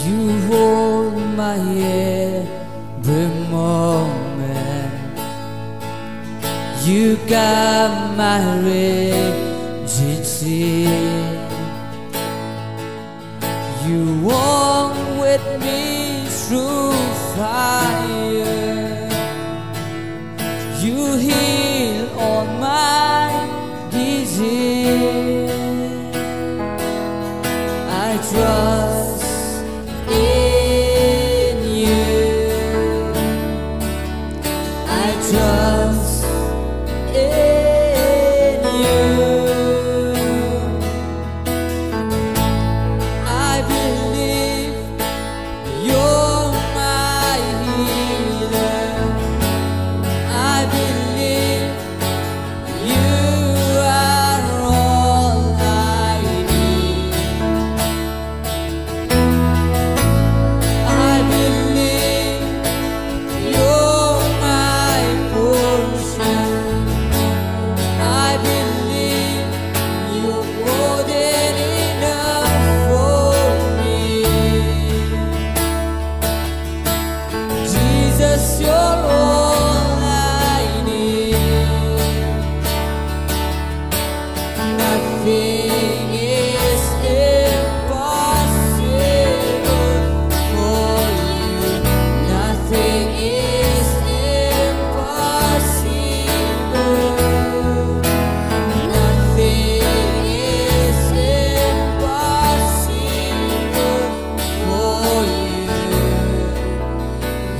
You hold my every moment. You got my raging sea. You walk with me through fire. You heal all my disease. I trust in you. I trust in you. I believe you're my healer. I believe you are all I need. I believe you're my portion. I believe you're more than enough for me. Jesus, you're all I need. Nothing is impossible for you. Nothing is impossible. Nothing is impossible for you.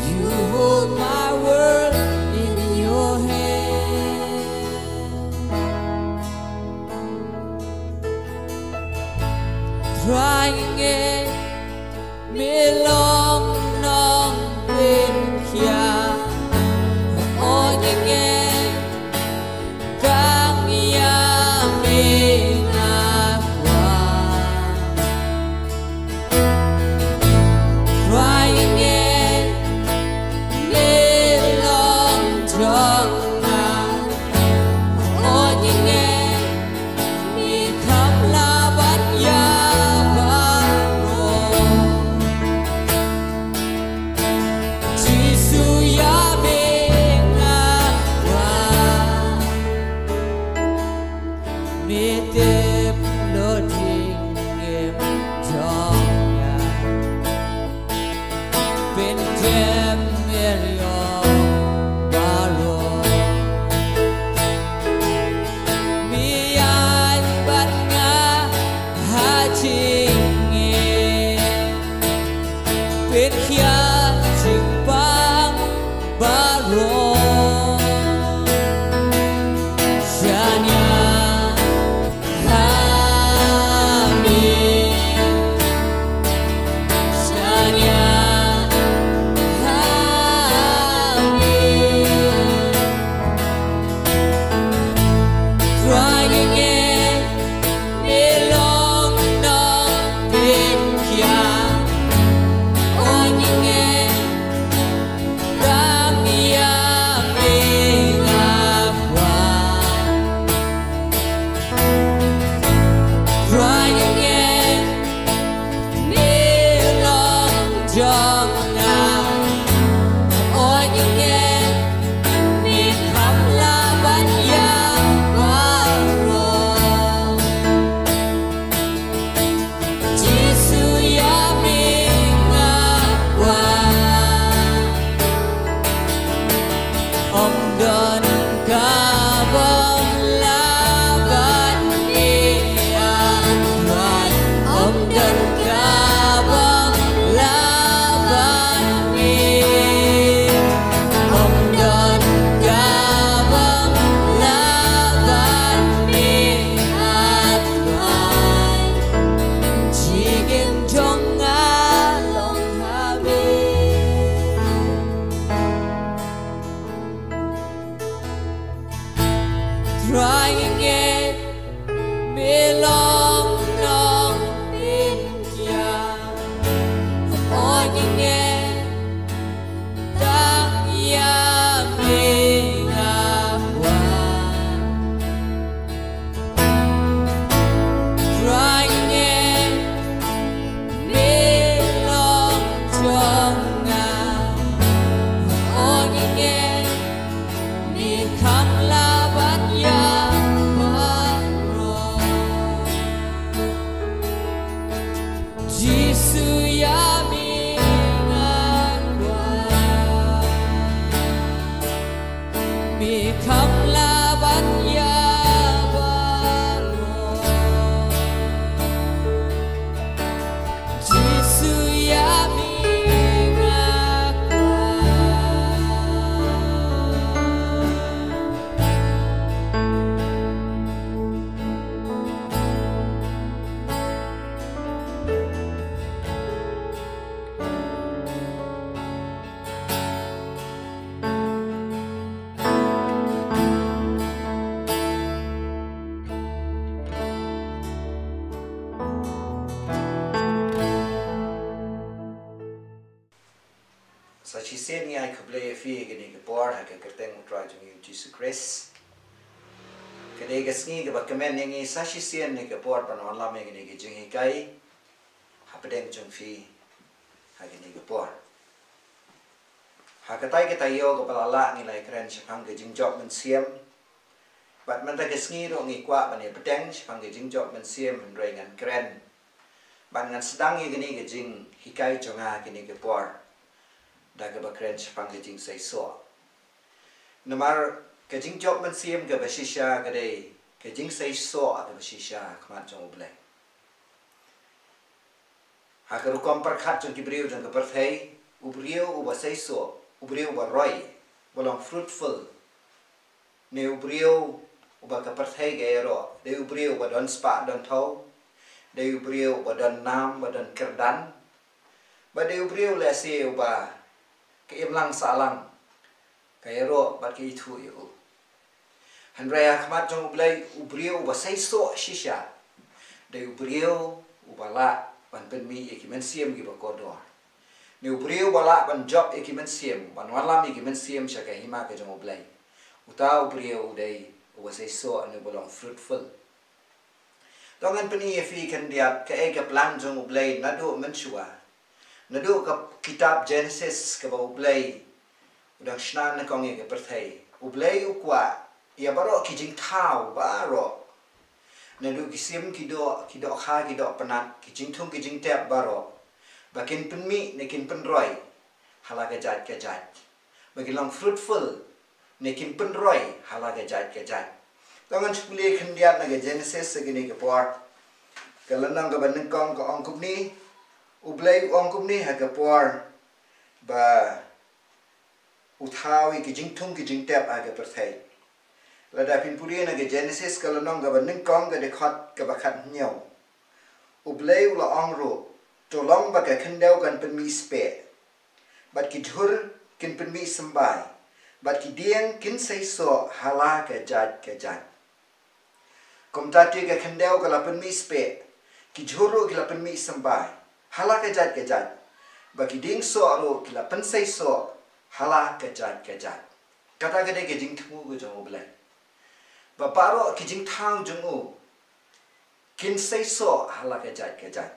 You hold my world in your hand. Trying it me long nong bên kia. Ôi nghe càng ya mình qua. Trying it me long trong ngang. Ôi nghe mi khắp la bắt ya bắt. Jisu sen ngai kable fi gini ke por ha ke kerteng utra jung Jesus Christ kede ke sngi ke bakmen ngi sashi sen ni ke por pan lam gini ke jing kai ha pedeng jung fi ha gini ke por ha ke tai ke tayo ke palala ni lai kren chapang ke jing job men siam bat man ta ke sngi ro ngi kwa ban e pedeng chapang ke jing job men siam men roi ngan kren ban ngan sedang gini ke jing hikai jonga gini ke por da ke bakren chapang ke jing sai so namar ke jing job men siam ke basisha ke dei ke jing sai so ke basisha kmat jong ble ha ke rukom perkhat jong kibriu jong ke perthei ubriu u basai so ubriu ba roi bolong fruitful ne ubriu u ba ke perthei ge ro de ubriu ba don spa don thau de ubriu ba don nam ba don kerdan ba de ubriu le se u ba ke im lang salang kaya ro bat ki thu yu hanraya khmat jong blai ubriu ba sai so shisha de ubriu ubala ban pen mi ekimen siam gi ba kodor ne ubriu bala ban job ekimen siam ban walam ekimen siam sha ka hima ke jong blai uta ubriu dei uba sai so ne bolong fruitful dongan peni fi kan dia ke e ke plan jong blai nadu menchua nadu ka kitab Genesis ke ba ublay udang shnan na kong ke perthei ublay ukwa ya baro ki jing thau baro nadu kisim kido kha kido penat ki jing thung ki jing tep baro bakin penmi nekin penroi hala ke jat bagi long fruitful nekin penroi hala ke jat tangan spule khendiat na ke Genesis segini ke por kalanang ke baneng kong ko ongkup ni ublay ongkum ni ha kapor ba uthawi ki jingthung ki jingtep aga perthai lada pin puri na ge Genesis kalonong ga baning kong ga dekhat ka bakhat nyau ublay ula ongro to long ba ka khendau kan pen mi spe bat ki dhur kin pen mi sambai bat ki dieng kin sai so hala ka jat komtati ga khendau ka la pen mi spe ki dhuru ki la pen mi sambai hala ke jat bagi ding so aro kila pensai so hala ke jat kata gede ke jing thu go jong blai ba baro ke jing thang jong u kin sai so hala ke jat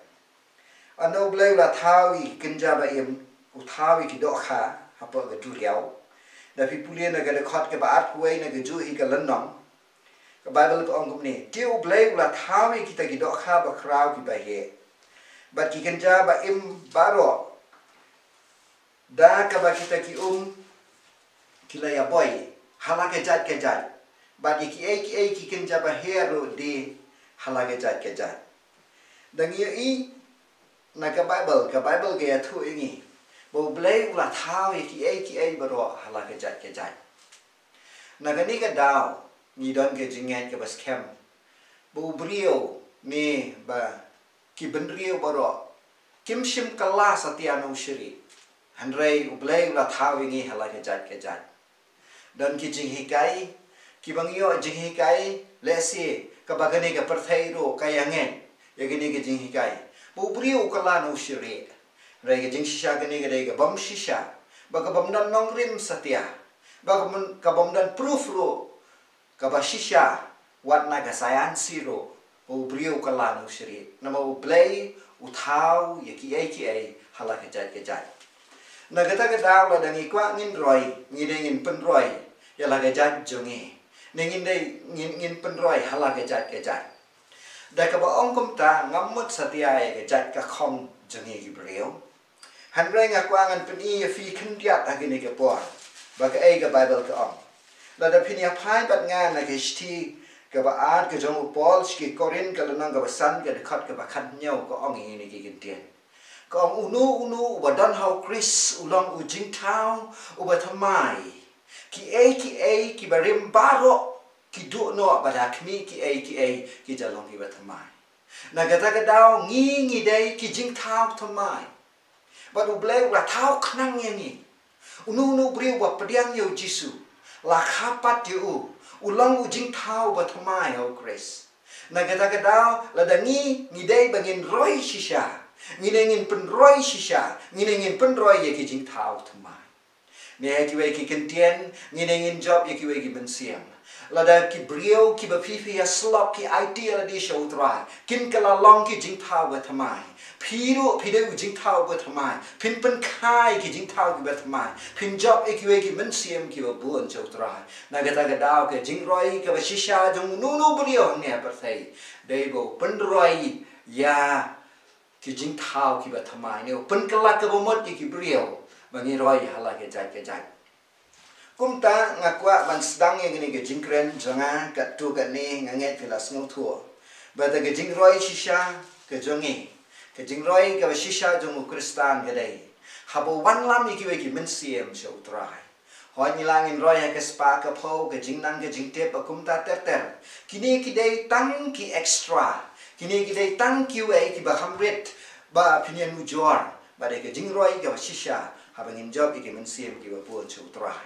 ano blai la thawi kin ja ba em u thawi ki do kha apa ga tu riau da pi pulien na ga de khot ke ba at huai na ga ju hi ka lan nong ka bible ko ong ni tiu blai la thawi kita ki do kha ba krau ki ba he bat ki kenja ba im baro da ka ba kita ki kila ya boy hala ke jat bat ki ki kenja ba hero di hala ke jat dang i na ka bible ge thu ingi bo blai ula thau ki baro hala ke jat na ga ni ka daw ni don ke jingat ke bas kem bo brio ni ba ki benrio baro kim shim kala satiano shiri hanrei ublay la thawingi hala ke jat dan ki jing hikai ki bangyo jing hikai lesi ka bagane ka perthai ro kayangen yagini ke jing hikai bu brio kala no shiri rei ke jing shisha gani ke ga bam shisha ba ka bam dan nong rim satia ba ka bam dan proof ro ka ba shisha wat na ga sayan siro ubriu kala no shiri nama ublay uthau ki hala ke jat na gata daw la dangi kwa ngin roi ngin pen roi ya la ke jat jongi ngin dei ngin pen roi hala ke jat da ka ba ong kum ta ngamut satia ke jat ka khom jongi ki briu han rei nga kwa ngan pen i fi khendiat agini ke por ba ka ga bible ka ong la da phinia phai bat nga na ke sti ka ba at ke jong Paul ki Korin ka lanang ka basan ka dekhat ka bakhat nyau ka ong ini ki gintien ka ong unu ba dan how Chris ulang u jing thau u ba thamai ki barim baro ki du no ba da khmi ki jalong ki ba thamai na gata ka daw ngi dei ki jing thau thamai ba du blai la thau khnang ni unu briu ba padiang yo Jisu la khapat yu ulang ujing thau ba thamai ho Chris na gata la dangi dei bangin roi shisha ngin pen roi shisha ngin pen roi ye ki jing thau thamai ne ki we ki kentien ngin job ye ki we ki bensiam lada ki brio ki bafifi ya slop ki idea di show try kin kala long ki jing thao ba thamai phiru phide jing thao ba thamai phin pen khai ki jing thao ki ba thamai phin job e ki we ki bensiam ki ba buon show try na ga ta ga dao ke jing roi ka ba shisha jong nu brio ne par thai dei bo pen roi ya ki jing thao ki ba thamai ne pen kala ka bo mot ki brio bangi roi hala ke jai kum ta ngakwa ban sedang yang ini ke jingkren jangan kat tu kat ni nganget kelas ngau tua bata ke jingroi shisha ke jongi ke jingroi ke shisha jong kristan ke dai habo wan lam iki we ki mensiem show try hoi nilangin roi ke spa ke pau ke jingnang ke jingtep kum ta ter kini ki dai tang ki extra kini ki dai tang ki we ki ba hamret ba pinian mujor ba de ke jingroi ke shisha habangin job iki mensiem ki ba puan show try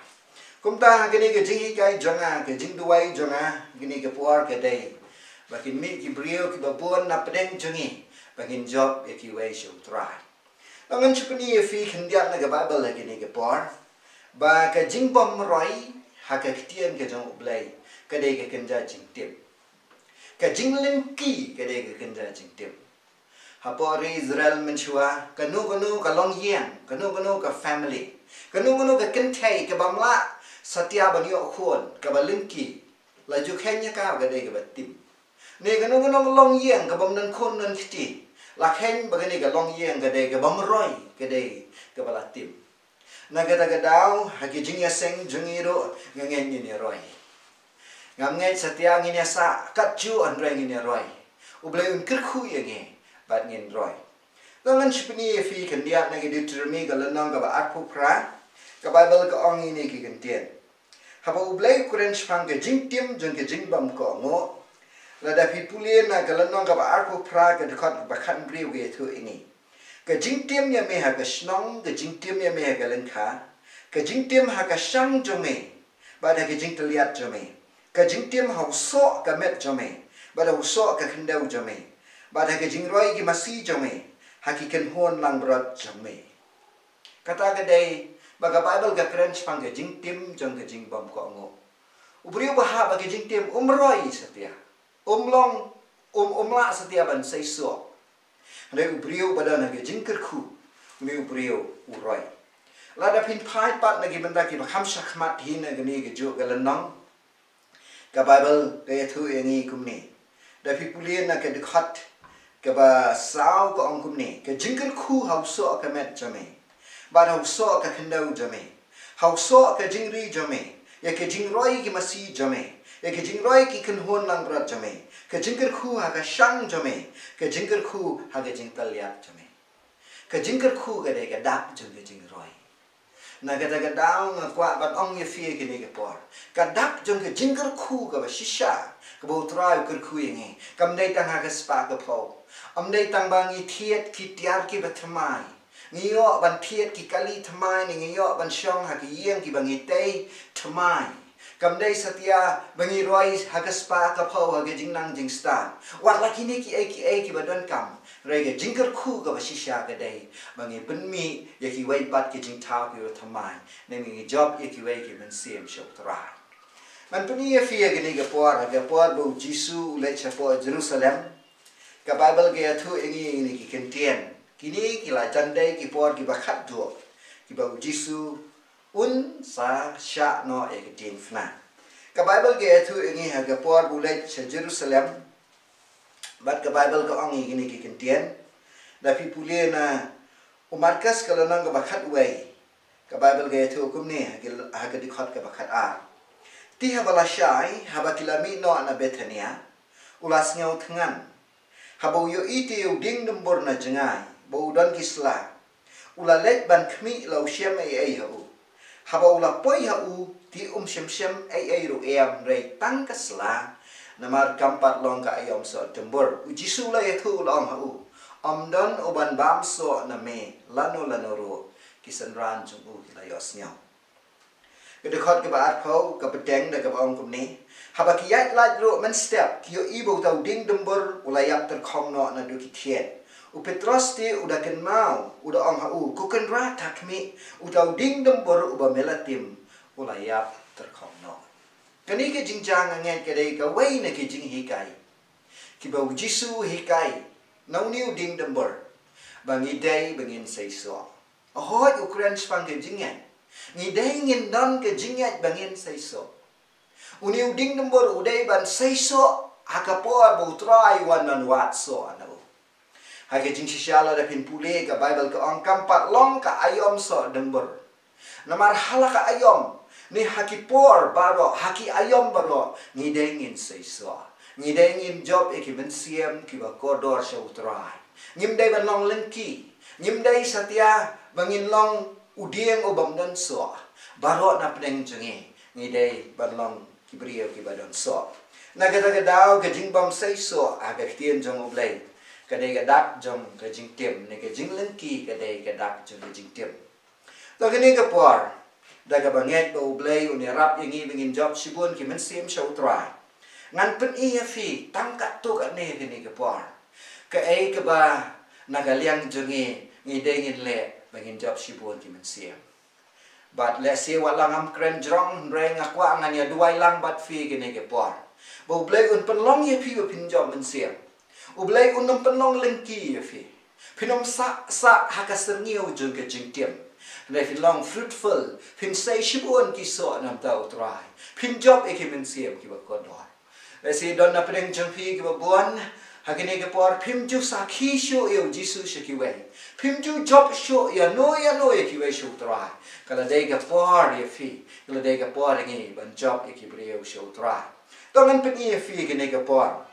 kumta gini ke jingi kai jonga ke jing duai jonga gini ke puar ke dai bakin mi ki brio ki babon na pedeng jongi bakin job ye ki wei show try langan chupni ye fi khendiat na ke bible la gini ke puar ba ke jing bom roi ha ke tien ke jong blai ke dai ke kenja jing tim ke jing len ki ke dai ke kenja jing tim ha por Israel menchua kanu ka long yang kanu ka family kanu ka kentai ke bamla Satya banyo khon ka balinki la ju khenya ka ga dei ga batim ne ga no long yeng ka bam nan khon nan khiti la khen ba ga ne ga long yeng ga dei ga bam roi ga dei ga balatim na ga dau ha ki jing ya seng jungi ro nga ngen ni roi ngam ngai satya ngi ne sa kat ju an roi ngi ne roi u ble un kir khu ye nge bat ngin roi langan chipni fi kan dia na ga Deuteronomy ga lanang ga ba atpu pra ka bible ka ong ini ki kentien haba ublai kuren spang ke jing tim jong ke jing bam ko ngo la da pi pulien na galan nong ka ba arko pra ka de khat ba khan bri we thu ini ka jing tim ya me ha ka snong ka jing tim ya me ha ka len kha ka jing tim ha ka sang jo me ba da ke jing tliat jo me ka jing tim ha so ka met jo me ba da so ka khendau jo me ba da ke jing roi ki masi jo me ha ki ken hon lang brat jo me kata ka dei baga bible ga kren spang ke jing tim jong ke jing bom ko ngo ubrio baha ba ke jing tim umroi setia umlong umla setia ban sai so ne ubrio badan ke jing kerku ne ubrio uroi la da pin pai pat na gi benda ki ba kham shakmat hin na ni ge jo ga lanang ka bible ke thu engi kumni da pi pulien na ke de khat ke ba sao ko ong kumni ke jing kerku hau so ka met jame ba hau so ka khendau jame hau so ka jingri jame ya ke jingroi ki masi jame ya ke jingroi ki khenhon lang brat jame ke jingker khu ha ka shang jame ke jingker khu ha ke jingtal yak jame ke jingker khu ga de ka dap jong ke jingroi na ga da daung kwa ban ong ye fie ke ne ke por ka dap jong ke jingker khu ga ba shisha ka bo trai ker khu ye kam dei tang ha ka spa ka pho am dei tang bang i thiet ki tiar ki ba thamai ngiyo ban thiet ki kali thamai ni ngiyo ban shong ha ki yeng ki bangi tei thamai kam dei satya bangi roi ha ka spa ka pho ha ge jingnang jingstan wat la ki ni ki ba don kam re ge jingker khu ga ba shisha ga dei bangi penmi ye ki wei pat ki jing thao ki thamai ne mi job ye ki wei ki men sim shok tra man puni ye fie ge ni ge por bo jisu le cha po Jerusalem ka bible ge thu engi ni ki kentien kini kila jandai ki por ki bakhat do ki ba jisu un sa sha no e tin fna ka bible ge thu engi ha ga por bulai che Jerusalem bat ka bible ka ongi gini ki kentien da pi pule na umarkas kala nang ga bakhat wei ka bible ge thu kum ni ha ga dikhat ka bakhat a ti ha bala shai ha ba kilami no na Bethania ulas ngau thengan ha bo yo ite ding nombor na jangai bo don kisla ula let ban khmi lo shem ai hu haba ula poi hu ti shem ai ru em re tang kasla namar kampat long ka ayom so tembor jisu la yathu long hu don oban bam so na me lano ro kisan ran chung u la yos nyao ke de khot ke ba pho ka peteng da ka ong kum ni haba ki yat la ro man step ki yo ibo tau ding nombor ula yak ter khom no na du ki thiet Petros ti udah ken mau, udah ong hau, ku ken rata kami, udah ding dembor uba melatim, ulayap terkong no. Kani ke jingjang ngen kedai ka wei na ke jing hikai. Kiba Jisu hikai, nau niu ding dembor, bangi day bangin say so. Ahoy ukuran spang ke jingan, ngidai ngin don ke jingat bangin say so. Uniu ding dembor uday ban say so, hakapor bautrai wan nan wat so anau. Hake jing sisyala da pin pule ka Bible ka ong kampat long ka ayom so dembor. Namar hala ka ayom ni hakipor baro haki ayom baro ngidengin seiso. Ngidengin job ekiben siam ki ba kodor sa utrai. Ngimdai ban long lengki. Ngimdai satya bangin long udieng obam dan so. Baro na pedeng jengi. Ngidai ban long kibriyo ki ba don so. Nagada-gadao ka jing bam seiso aga ktien jong oblay. Kadai gadak jom ke jing tim ne ke jing lengki kadai gadak jom ke jing tim. To kini ke por daga banget bo blay unirap yangi bingin job sibun ki men sim show try. Ngan pen iya fi tangkat tu kat ne kini ke por. Ke ai ke ba nagaliang jongi ngidai ngin le bingin job sibun ki men sim. But le si walang am kren jrong reng akwa ngan ya duai lang bat fi kini ke por. Bo blay un pen long ye pi pin job men sim. Ublay unam penong lengki ya fi. Pinom sa hakaserniu jung ke jing tiam. Nai fin long fruitful. Pin say shibuan ki so nam tau try. Pin job eki men siam ki ba kodor. Si don na pedeng jung fi ki ba buan. Hakini ke por pim ju sa ki sho yo Jisu ki wei. Pim ju job sho ya no ki wei sho try. Kala dei ke por ya fi. Kala dei ke por ngi ban job eki brio sho try. Tongan pen ya fi kini ke por.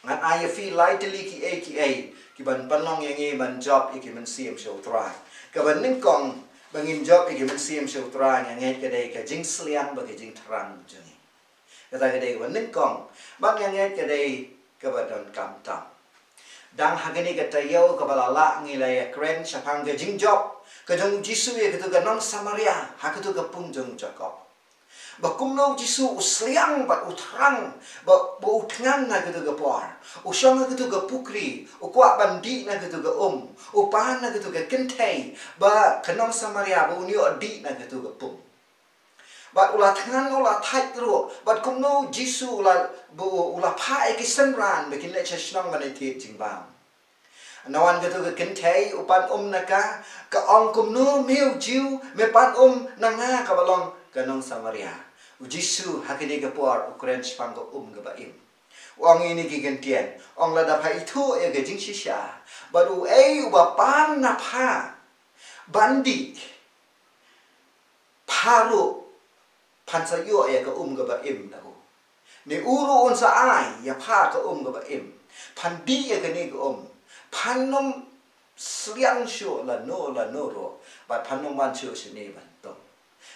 Ngan ayah fi lightly ki ban panlong yang ban job iki men sim show try. Ka ban ningkong bangin job iki men sim show try yang ngai kadai ka jing sliang bagi jing terang jengi. Kata kadai ban ningkong bang yang ngai kadai ka badon kam tam. Dang hagani ka tayo ka balala ngilai kren sapang ka jing job ka jong Jisu ye ka nong Samaria hakatu ka pungjong Jacob. Bakum no Jisu usliang bat utrang ba utngan na gitu gapor usang na gitu gapukri ukwa bandi na gitu ga upan na gitu ga kentay ba kanong Samaria ba unio di na gitu gapum bat ula tangan ula tight ro bat kum no Jisu ula pa ekisenran bikin le chashnang maniti jingbam nawan gitu ga kentay upan naka ka ong kum no meu jiu me pan nanga ka balong kanong Samaria. Jisu hakini ke por ukuran spang ko ga baim. Wang ini ki gentian. Ong lada pa itu ya ga jing shisha. Baru uba pan na pa. Bandi. Paru. Pansayo ya ga ga baim na ko. Ni uru unsa ay ya pa ka ga baim. Pandi ya ga ni ga Panom sliang syo la no ro. Bat panom man syo sini bantong.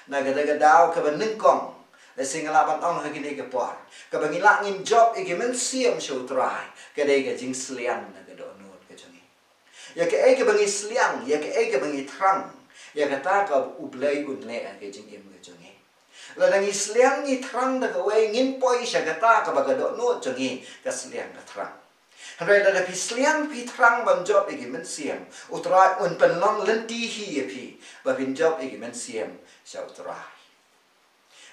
Nagada-gadao ka ban ningkong. Singalaban ong hagini ke por. Ka bangilangin job igi men siam show try. Kadai ka jing sliang na gadonot ka jangi. Ya ka ay ka bangi sliang, ya ka ay ka bangi trang. Ya ka ta ka ublay unle ka jing im ka jangi. Ladangi sliang ni trang na ka way ngin poy siya ka ta ka bagadonot jangi ka sliang ka trang. Hanray lada pi sliang pi trang ban job igi men siam. Utray un penlong lenti hi pi. Ba pin job igi men siam siya utray.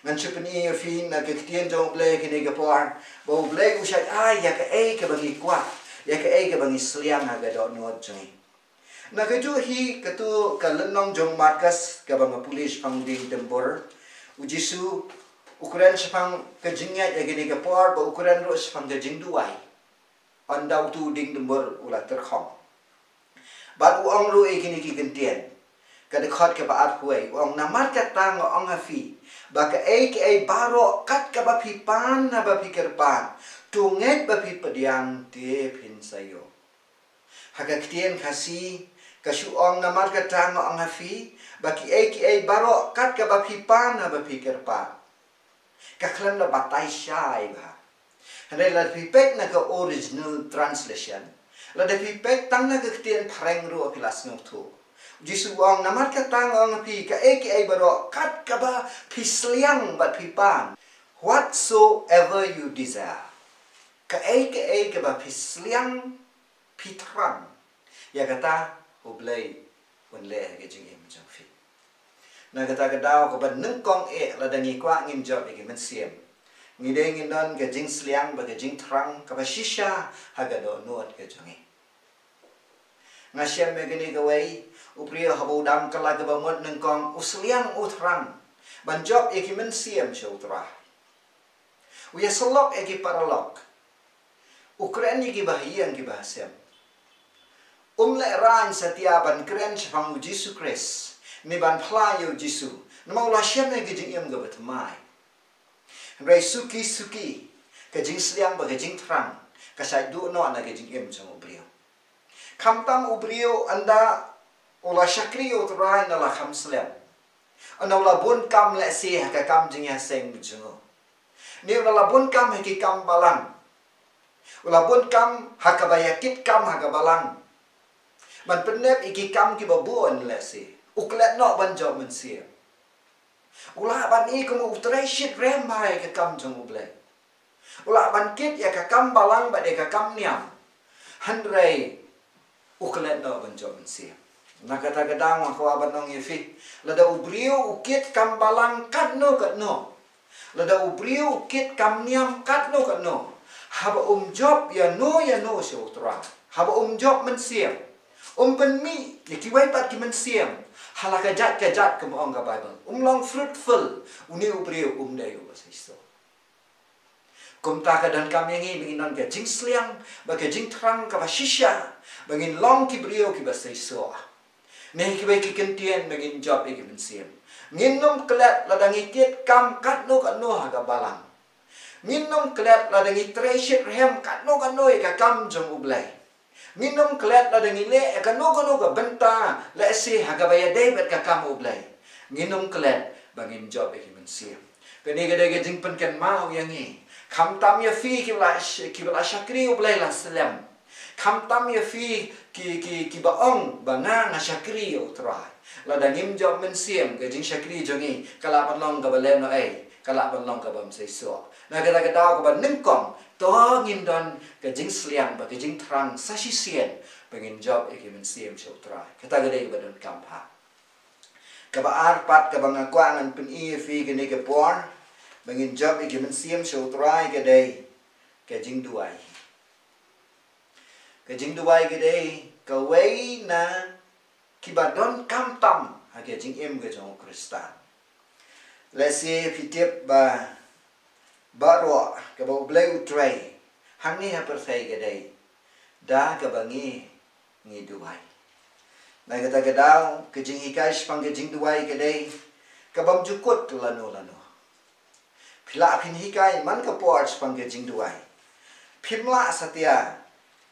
Ngan chupani fin na kektian jong blay kini kapor bo blay usai ya ka ka bangi kwa ya ka bangi sliang aga do no jeng na ka ju hi katu kalenong jong Markus ka bang pulis pangding tembor Jisu ukuran sapang kajingya ya kini kapor bo ukuran ro sapang kajing duai andau tu ding tembor ulat terkhom bat uang ro kini ki gentian kada khot ka baat huai uang namat ka tang ong hafi baka baro kat ka bapi pan na bapi kerpan tunget bapi pediang te pin sayo haka ktien kasi kasuong na marka tango ang hafi baki baro kat ka bapi pan na bapi kerpan kaklan na batay siya ba hanay la pipek na ka original translation la da pipek tang na ka ktien pareng ro pilas ng tu Jisu ang namat ka tangang pi ka baro kat ka ba pisliang bat pipan whatsoever you desire ka ba pisliang pitrang ya kata ublay unle ke jing im jong fi na kata kedau ko ban nung kong la dangi kwa ngin job ke men siem ngide ngin don ke jing sliang ba ke jing trang ka ba shisha haga do nuat ke jongi ngasem me gini ke wei upria habo dam kala ke ba mot nung kong usliang utrang ban job ke men siem shotra uya solok ke paralok Ukraini ki bahiyan ki bahasem umle ran setiaban kren chang Jesu Christ ni ban playo Jesu namau la sheme ke jing yam gabat mai rai suki ke jing sliang ba ke jing trang ka sai du no na ke jing yam chang ubrio kamtam ubrio anda ola shakrio trai na la kham sliam ana la bun kam le si ka kam jing ya seng jungo ni la bun kam ki kam balang Ulabun kam hakabayakit kam hakabalang. Man penep iki kam ki babuan lesi. Uklet no ban job men sia. Ula ban i kum utreshit remai ke kam jong uble. Ula ban kit ya ka kam balang ba de ka kam niam. Handrei uklet no ban job men sia. Na kata kadang ko aban nong yefi. Lada ubrio ukit kam balang kat no. Lada ubrio ukit kam niam kat no. Haba job ya no si utra. Haba job men siam. Penmi ya kiwai pat ki men siam. Halaka jat ke maong ka Bible. Long fruitful. Uni ubrio day ubas iso. Kumta ka dan kami ngi menginon ke jing sliang, baga jing trang ka basisha, bangin long ki brio ki basa iso. Nei ki bai ki kentien bangin job ki men siam. Nginom kelat ladang itit kam kat no haga balang. Minum kelet la dengi treasure hem kano e ka kam jong ublay. Minum kelet la dengi le kano ka benta la si hagabaya David ka kam ublay. Minum kelet bangin job e men siam. Kani gade ge jing pen ken mau yang ni. Kam tam ya fi ki bala shakri ublay la salam. Kam tam ya fi ki baong banga na shakri utrai. La dangim job men siam ge jing shakri jongi kala long ka balen no ai. Kala long ka bam sai so. Na kata ko ba ningkong to ngin don ke jing sliang ba ke jing trang sa si sien bangin job e ke men siem chotra kata gade ba don kampa ka ba arpat ka ba ngakwangan pen i fi ke ne ke por bangin job e ke men siem chotra ke dei ke jing duai ke dei ka wei na ki ba don kamtam ha ke jing em ke jong kristan lesi fitip ba Barwa ka ba ublay utray hangi ha persay gaday da ka bangi ngi duway na kata kadaw ka jing hikay pang ka jing duway gaday ka bam jukot lano pila pin hikay man ka porch pang ka jing duway pimla satya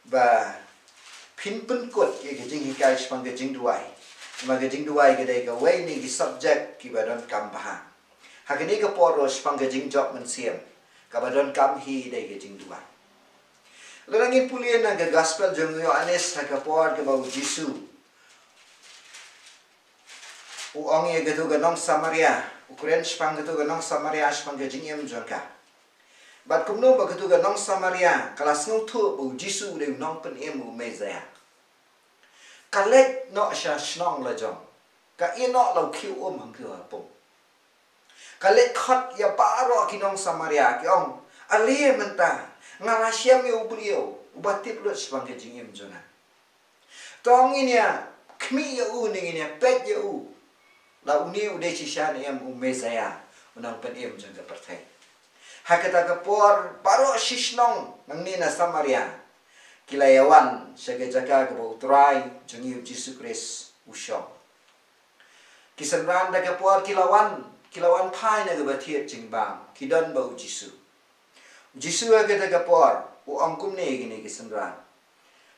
ba pin penkot ka jing hikay pang ka jing duway ma ka jing duway gaday ka way ni subject ki ba don kampahan hakini ka poros pang ka jing job man siem kabadon kam hi dai ke jing duai lerangin pulien na ke gospel jong Yohanes ka por ke bau Jesu ong ye getu ga nong Samaria ukren spang getu ga nong Samaria spang ke jing em jonka bat kumno ba getu ga nong Samaria kelas nu thu bau Jesu de nong pen em u mezaya kalek no sha snong la jong ka ino lo khiu hang tu pom Kalet khot ya paro kinong Samaria ki ong alie menta ngarasiam yo ubrio ubatip lut spang ke jingim jona tong ini ya kmi ya u ning ini pet ya u la uni ude sishan em umesaya unang pen em jona pertai hakata kapor paro shishnong nang ni na Samaria kilayawan sagajaka ke bautrai jongi Jesu Christ usyong kisanran da kapor kilawan pai na gabathiet jingbang kidon bau Jesu ga ta kapor u angkum ne gini kisanran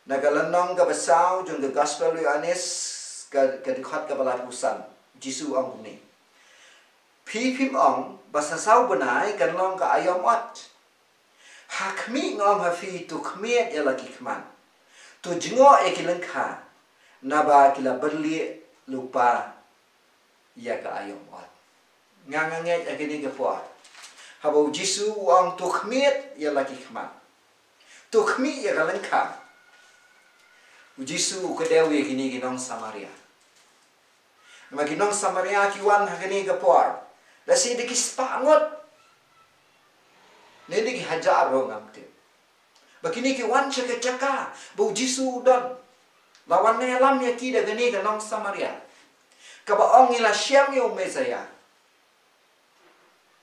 nagalanong ga basaw jong ga gospel Yohanes ga dikhat ga balat usan Jesu angkum ne phim ong basasaw banai kan long ka ayomot hakmi ngom ha fi tu khmiet ya laki khman tu jingo e kilengkha naba kila berli lupa ya ka ayomot nganganget agini ke puat habau Jesu ang tukhmiet ya laki khman tukhmi ya kalengkha Ujisu kedewi kini kinong Samaria. Nama kinong Samaria kiwan hakini kapor. Lasi dikis pangot. Nedi ki hajar ro ngamte. Bakini kiwan caka-caka. Bau Jisu udon. Lawan nelam ya kida gani kinong Samaria. Kabaong ila siam yo Mesaya.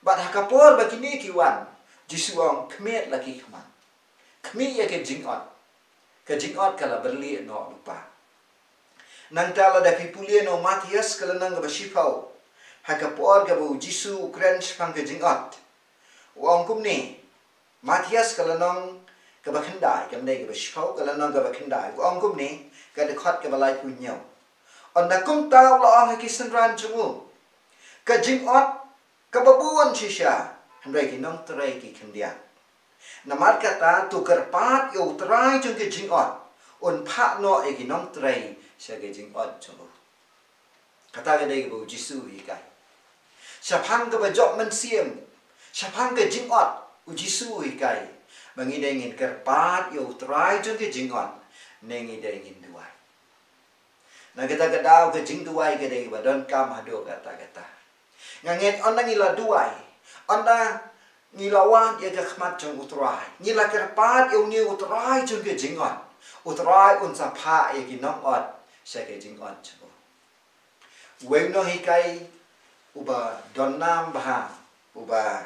Bat hakapor bakini kiwan. Jisu ong kmet lagi keman. Kmi ya ke jingot. Ke jingot kala berli no lupa. Nang tala da pipulia no Matias kala nang ba sipau. Hakapor ka bu Jisu kren pang ke jingot. Wong kumni Matias kala nang ka ba khandai kam dei ka ba sipau kala nang ka ba khandai. Wong kumni ka de khot ka ba lai punyau. On da kum taw la ong ki sanran chungu. Ka jingot ka ba buon shisha. Handai ki nong trai ki khandian. Namat kata tukar pat yo trai chung ke jingot. On pat no e ki nong trai sa ke jingot chungu. Kata ka dei bu Jisu hi kai. Sapang ka ba jok man siam. Sapang ka jingot u Jisu hi kai. Mangi dei ngin kerpat yo trai chung ke jingot. Nengi dei ngin duai. Na kita kadau ke jing duai ke dei ba don kam hado kata. Nganget on ngila duai. Onda ngilawan ya khmat chung utrai. Ngila kerpat yo ni utrai chung ke jingot. Utrai un sapa ya ki nong ot sa ke jingot chung. Weng no hikai uba donnam baha uba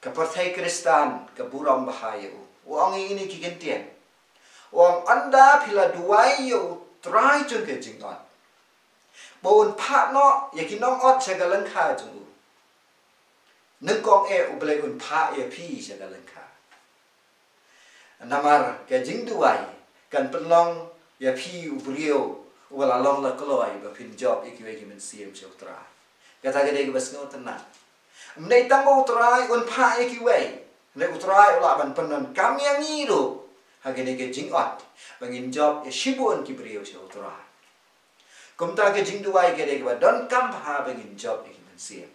kaparthai Kristan kaburam bahaya u. Wong ini ki gentian. Wong anda pila duai yo trai chung ke jingot. Bon pat no ya ki nong ot sa galan kha chung. Nâng con ublay un pa pi sa galanka. Namar ke jing duai kan penlong ya pi ubrio wala long la koloi ba pin job ikiwe ki men siem chotra. Kata gede ke basngo tenang. Mnei tamo utrai un pa ikiwe. Ne utrai ula ban penon kam yang ngiru. Hagene ke jing ot bangin job ya shibun ki brio chotra. Kumta ke jing duai gede ke ba don kam ha bangin job iki men siem.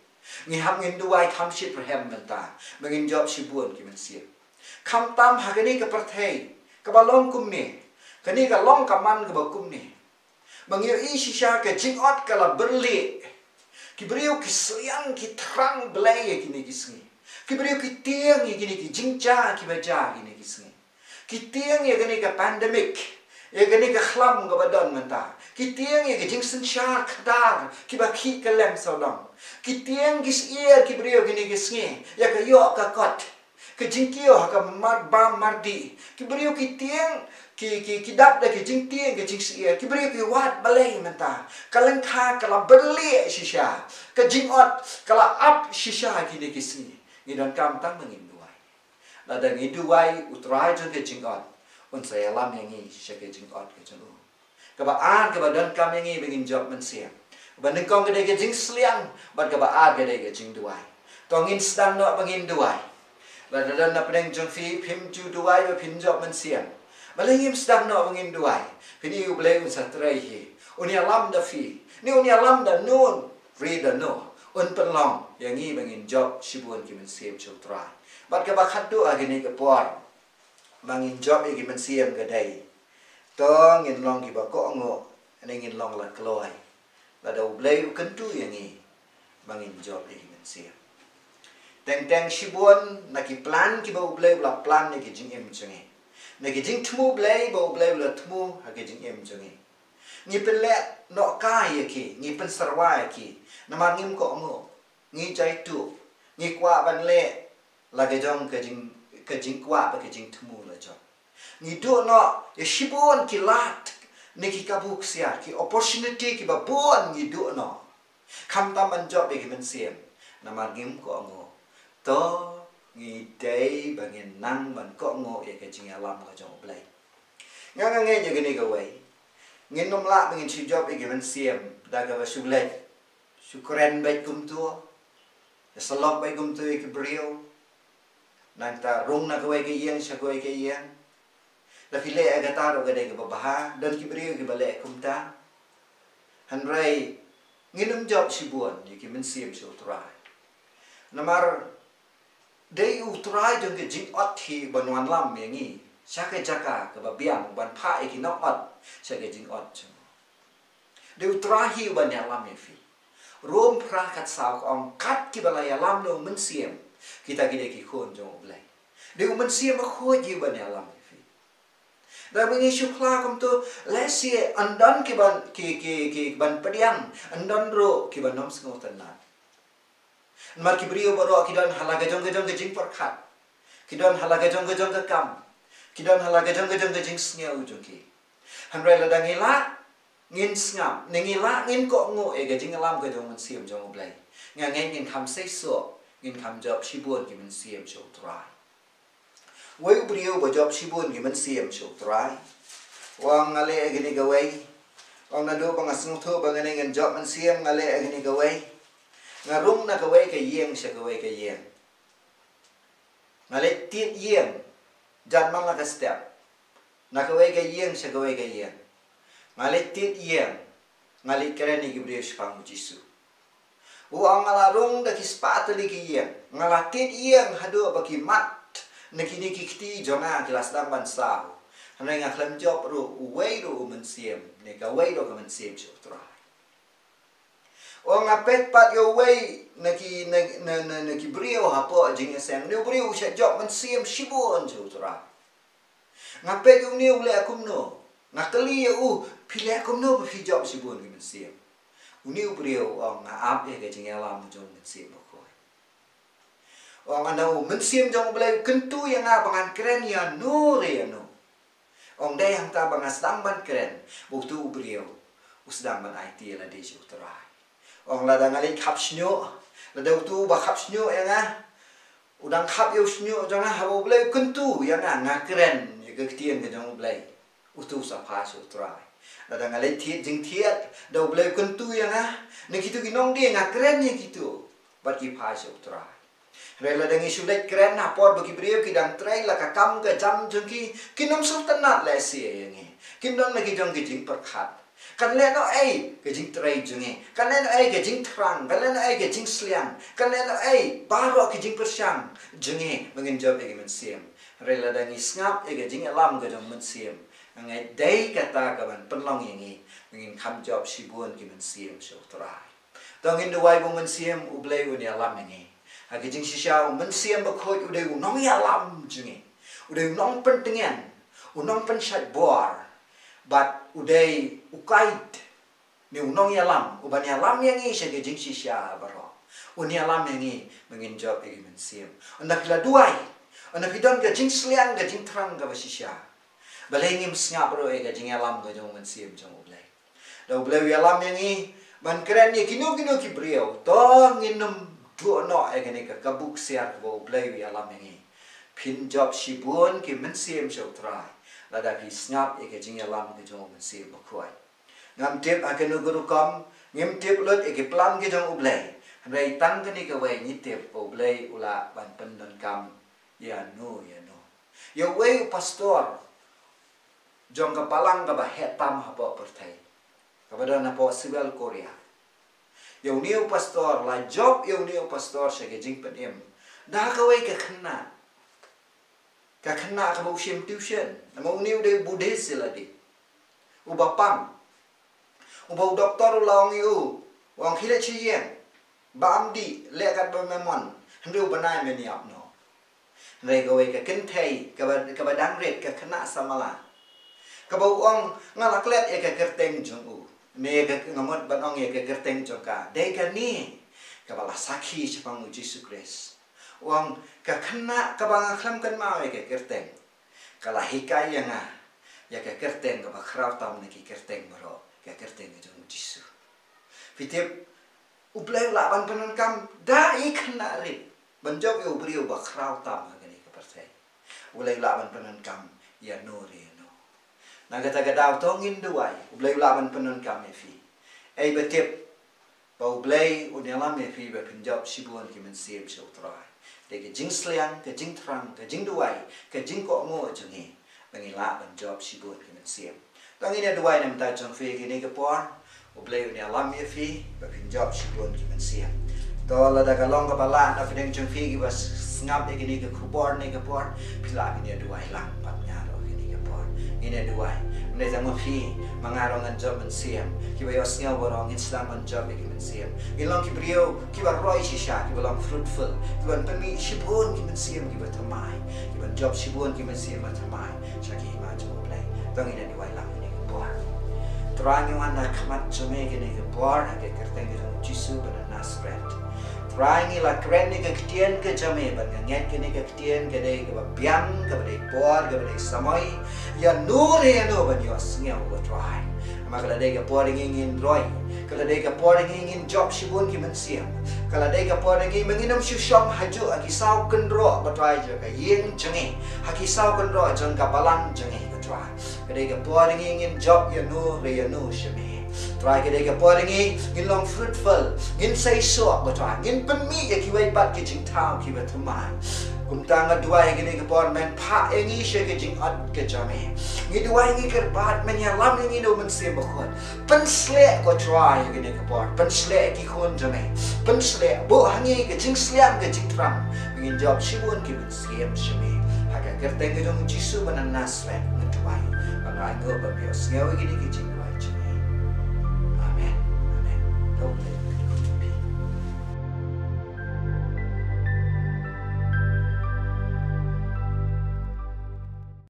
Ngi ham ngin duai kam shit perhem menta mengin job shibun ki men siap kam tam hagani ka perthei ka balong kumni kani ka long kaman ka bakumni mangir i shisha ka jingot kala berli ki brio ki sliang ki trang blai ki ni kisngi ki brio ki tiang ki ni ki jingcha ki baja ki ni kisngi ki tiang ye gani ka pandemic ye gani ka khlam ka badon menta ki tiang ye ki jing senchar khadar ki ba khi ka lem sodong ki tiang gis ear ki brio gini gis nge ya ka yo ka kot ki jingkio ka mar ba mardi ki brio ki tiang ki dap da ki jing tiang ki jing ear ki brio ki wat balai menta kalang kha kala berli shisha ka jingot kala up shisha gini gis nge ni don kam tang mengin duai la da ngi duai utrai jong ke jingot un saya lam yang ngi sha ke jingot ke jong ka ba an ka ba don kam yang ngi begin job men sia. Banding kong gede ke jing sliang, ban ka baat gede ke jing duai. Tongin sedang no pangin duai. Badadan na pedeng jong fi pim ju duai ba pin job men siang. Balingim sedang no pangin duai. Pini u bleng sa trai hi. Uni alam da fi. Ni uni alam da nun. Ri da no. Un penlong yang ngi bangin job shibun ki men siam chau trai. Bat ka ba khaddu agini ke por. Bangin job ki men siam gede. Tong ngin long ki ba ko ngo. Ane ngin long la kloi. Lada ublay kentu yang ni bangin job ini mensia. Teng shibun naki plan ki ba ublay ula plan ni ki jing em chungi. Naki jing tmu ublay ba ublay ula tmu ha ki jing em chungi. Ni pen let no kai ya ki, ni pen sarwa ya ki. Nama ngim ko ngo, ni jai tu, ni kwa ban le la ke jong ke jing kwa ba ke jing tmu la jong. Ni do no ya shibun ki lat. Niki kabuk sia ki opportunity ki ba bon ni du no kam tam man job ki men siem na mar ngim ko ngo to ngi dei bangin nang man ko ngo ye ke jing alam ka jong blai nga nge je gini ka wei ngin nom la bangin chi job ki men siem da ka ba shulet shukren bai kum tu ya salok bai kum tu ki brio nang ta rung na ka wei ke yang sha ko ke yang la file aga taro gade ke babaha dan ki brio ki bale kumta hanrai nginum job sibuan ye ki men siem so trai namar dei utrai jong ke jing ot hi banwan lam ye ngi Saka jaka ke babiang ban pa ikinok ot saka jing ot chung. Deu trahi ban ya lam fi. Rom pra kat sao ong kat ki balaya lam no men siem. Kita gide ki khon jong blai. Deu men siem ma kho ji ban ya lam fi. Da bengi shukla kom to lesi andan ki ban padiang andan ro ki ban nom sngo tanat. Mar ki brio baro ki dan halaga jong ke jing par khat. Ki dan halaga jong ke kam. Ki dan halaga jong ke jing sngia u jong ki. Hanrai la dangila ngin ngam ningila ngin ko ngo e ga jing lam ga jong man siam jong blai nga ngin kham sei so ngin kham job shibun ki man siam cho trai wei brio ba job shibun ki man siam cho trai wang ngale ga ni ga wei wang na do ba nga sung tho ba ngin job man siam ngale ga ni ga wei nga rung na ga wei ka yeng sha ga wei ka yeng ngale tit yeng jan mang la ka step na ga wei ka yeng sha ga wei ka yeng ngalit tit yang ngalit keren ni gibriyo shpang jisu uang ngalarung da ki spatali ki yang ngalatit yang hado baki mat nakini ki kti jonga kilas dang ban sao hanai ngaklam job ru uwei ru men siem ne ka wei ro ka men siem cho tra o ngapet pat yo wei naki brio hapo jing sen ne brio sha job men siem shibon cho tra ngapet yo ne ule akum no nakali pilih kom no pi job sibun ki men siem uniu brio ong nga ap e ga jing alam jong men siem ko ong ana men siem jong blai kentu yang nga bangan keren ya no re no ong dai yang ta bangas dang ban keren buktu brio usdang ban IT la de ju trai ong la dang ali khap snyo la de tu ba khap snyo yang nga udang khap yo snyo jong ha bo blai kentu yang nga keren ye ga tien ga jong blai utu sa pa su trai ada ngalai tiet jing tiet do blai kuntu yang ne kitu ginong dia nga keren ni kitu bat ki pa su trai rela dangi sulet keren na por bagi brio ki dang trai la ka kam ga jam jong ki nom su tanat le si yang ni kin don lagi jong ki jing perkhat kan le no ai ke jing trai jong ni kan le no ai ke jing trang kan le no ai ke jing sliang kan le no ai baro ki jing persyang jong ni mengin job e men siem rela dangi snap e ke jing alam ga jong men siem ngai dai kata kaban penlong yang ni ngin kham job sibun ki men siem so trai tongin duai bu men siem u blai u ni alam ni ha ki jing shisha men siem ba khoi u dei u nong ya lam jingi u dei nong pen tengen u nong pen shat bor but u dei u kait ni u nong ya lam u ban ya lam yang ni sha ki jing shisha baro u ni alam yang ni ngin job e men siem anak la duai anak hidon ga jing sliang ga jing trang ga ba shisha balai ngim snap ro e ga jing alam ga jong men siem jong ulai da ulai alam yang ni ban keren ni kino ki brio to nginum du no e ga ni ka kabuk siar bo ulai alam yang ni pin job sibun ki men siem so trai la da ki snap e ga jing alam ga jong men siem bo khoi ngam tip a kenu guru kam ngim tip lot e ki plan ga jong ulai rai tang ga ni ka wai ni tip ulai ula ban pen don kam ya no yo wei pastor jong ka palang ka ba hetam hapo pertai kepada na po sibel Korea yo niu pastor la job yo niu pastor se ke jing penem da ka wei ka khna ka bu sim tuition na mo niu de bude siladi u bapang u ba doktor long yu wang khile chi yen bam di le ka ba memon ndu banai me ni ap no re ka wei ka ken thei ka ba dang ret ka khna samala kabau ong ngalak let e ka kerteng jong u ne ka ngamot banong e ka kerteng jong ka dei ka ni ka bala sakhi chapang u Yesus Kristus ong ka khna ka bang khlam kan ma e ka kerteng kala hikai yang ya ka kerteng ka ba khrau tam ne ki kerteng maro ka kerteng jong Yesus fitip u blai la ban panon kam da i khna ri ban job u brio ba khrau tam ga ni ka persai u lai la ban panon kam ya no ri Nagata-gadaw tongin duai, ublay ulaman panon kami fi. Ay batip, pa ublay unyalam fi ba pinjab sibuan ki men siem sa utray. De ke jing sliang, ke jing trang, ke jing duai, ke jing ko mo jangi, mangila pinjab sibuan ki men siem. Tongin ya duai nam ta jong fi ki ni ke por, ublay unyalam fi ba pinjab sibuan ki men siem. To la da kalong ka pala na pineng jong fi ki ba ngap ki ni ke kubor ni ke por, pila ki ni duai lang pat nya ro. ina duai mene tang phi mangarong an job mensiam ki ba yosnya borong Islam an job ki mensiam ilong ki brio ki ba roi shisha ki ba long fruitful ki ba pemi shibun ki mensiam ki ba thamai ki ba job shibun ki mensiam ma thamai shaki ma jo play tang ina duai lang ni bor Terang yang anda kamat jome ki ni bor ha ke kerteng ki Jisu ban Nazareth Rangi la keren ni kektian ke jame ban nget ke ni kektian ke dei ke biang ke dei por ke dei samai ya nur ya no ban yos ngau ko try ma kala dei ke por ngin roi kala dei ke por ngin job shibun ki mensiam kala dei ke por ngin menginam shusham haju aki sau ken ro ba try je ka yin jangi haki sau ken ro jang ka balang jangi ko try ke dei ke por ngin job ya no shame Try ke dei ke poringi ngin long fruitful ngin say so ba try ngin pemi ya ki wai pat ke jing tau ki ba thamai kum tang duai ke dei ke por men pha engi she ke jing at ke jame ngi duai ngi ker bat men ya lam ngi no men se ba khon pen sle ko try ke dei ke por pen sle ki khon jame pen sle bo hangi ke jing sliam ke jing tram ngin job shibun ki ben siam shame ha ka ker teng ke dong Jisu ban Nazareth ngi duai ba ngai go ba bios ngau ke dei ke jing